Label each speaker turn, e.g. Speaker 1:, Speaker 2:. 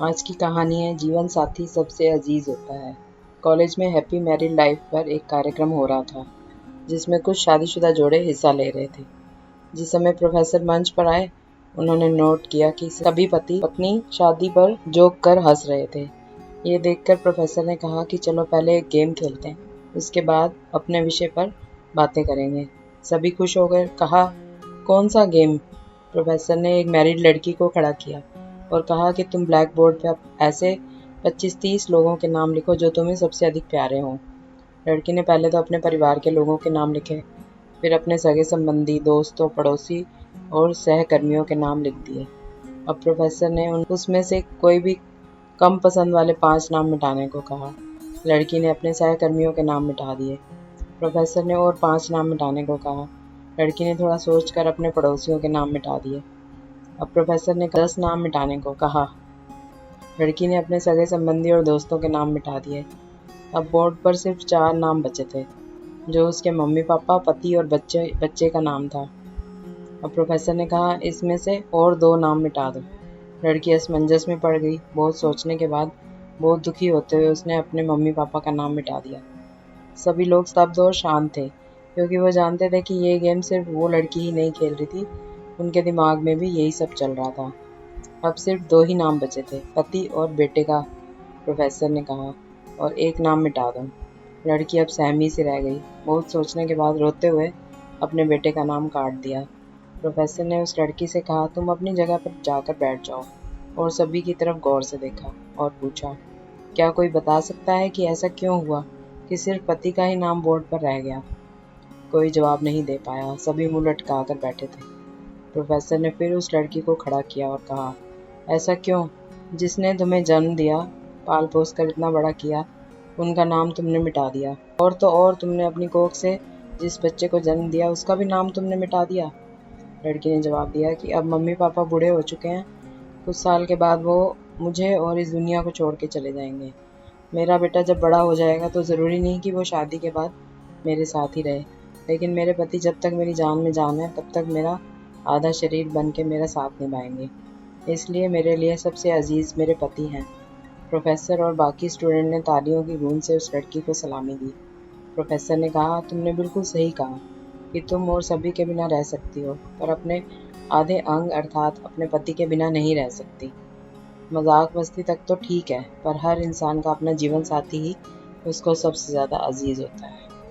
Speaker 1: आज की कहानी है जीवन साथी सबसे अजीज होता है। कॉलेज में हैप्पी मैरिड लाइफ पर एक कार्यक्रम हो रहा था जिसमें कुछ शादीशुदा जोड़े हिस्सा ले रहे थे। जिस समय प्रोफेसर मंच पर आए, उन्होंने नोट किया कि सभी पति पत्नी शादी पर जोक कर हंस रहे थे। ये देखकर प्रोफेसर ने कहा कि चलो पहले एक गेम खेलते हैं, उसके बाद अपने विषय पर बातें करेंगे। सभी खुश हो गए। कहा, कौन सा गेम? प्रोफेसर ने एक मैरिड लड़की को खड़ा किया और कहा कि तुम ब्लैक बोर्ड पर ऐसे 25-30 लोगों के नाम लिखो जो तुम्हें सबसे अधिक प्यारे हों। लड़की ने पहले तो अपने परिवार के लोगों के नाम लिखे, फिर अपने सगे संबंधी, दोस्तों, पड़ोसी और सहकर्मियों के नाम लिख दिए। अब प्रोफेसर ने उसमें से कोई भी कम पसंद वाले 5 नाम मिटाने को कहा। लड़की ने अपने सहकर्मियों के नाम मिटा दिए। प्रोफेसर ने और 5 नाम मिटाने को कहा। लड़की ने थोड़ा सोचकर अपने पड़ोसियों के नाम मिटा दिए। अब प्रोफेसर ने 10 नाम मिटाने को कहा। लड़की ने अपने सगे संबंधी और दोस्तों के नाम मिटा दिए। अब बोर्ड पर सिर्फ 4 नाम बचे थे, जो उसके मम्मी पापा, पति और बच्चे का नाम था। अब प्रोफेसर ने कहा, इसमें से और 2 नाम मिटा दो। लड़की असमंजस में पड़ गई। बहुत सोचने के बाद बहुत दुखी होते हुए उसने अपने मम्मी पापा का नाम मिटा दिया। सभी लोग स्तब्ध और शांत थे, क्योंकि वो जानते थे कि ये गेम सिर्फ वो लड़की ही नहीं खेल रही थी, उनके दिमाग में भी यही सब चल रहा था। अब सिर्फ 2 ही नाम बचे थे, पति और बेटे का। प्रोफेसर ने कहा, और एक नाम मिटा दो। लड़की अब सहमी सी रह गई। बहुत सोचने के बाद रोते हुए अपने बेटे का नाम काट दिया। प्रोफेसर ने उस लड़की से कहा, तुम अपनी जगह पर जाकर बैठ जाओ, और सभी की तरफ गौर से देखा और पूछा, क्या कोई बता सकता है कि ऐसा क्यों हुआ कि सिर्फ पति का ही नाम बोर्ड पर रह गया? कोई जवाब नहीं दे पाया। सभी मुंह लटका कर बैठे थे। प्रोफेसर ने फिर उस लड़की को खड़ा किया और कहा, ऐसा क्यों? जिसने तुम्हें जन्म दिया, पाल पोस कर इतना बड़ा किया, उनका नाम तुमने मिटा दिया। और तो और तुमने अपनी कोख से जिस बच्चे को जन्म दिया, उसका भी नाम तुमने मिटा दिया। लड़की ने जवाब दिया कि अब मम्मी पापा बूढ़े हो चुके हैं। कुछ साल के बाद वो मुझे और इस दुनिया को छोड़ के चले जाएंगे। मेरा बेटा जब बड़ा हो जाएगा तो ज़रूरी नहीं कि वो शादी के बाद मेरे साथ ही रहे, लेकिन मेरे पति जब तक मेरी जान में जान है, तब तक मेरा आधा शरीर बन के मेरा साथ निभाएंगे। इसलिए मेरे लिए सबसे अजीज़ मेरे पति हैं। प्रोफेसर और बाकी स्टूडेंट ने तालियों की गूंज से उस लड़की को सलामी दी। प्रोफेसर ने कहा, तुमने बिल्कुल सही कहा कि तुम और सभी के बिना रह सकती हो, पर अपने आधे अंग अर्थात अपने पति के बिना नहीं रह सकती। मजाक मस्ती तक तो ठीक है, पर हर इंसान का अपना जीवन साथी ही उसको सबसे ज़्यादा अजीज़ होता है।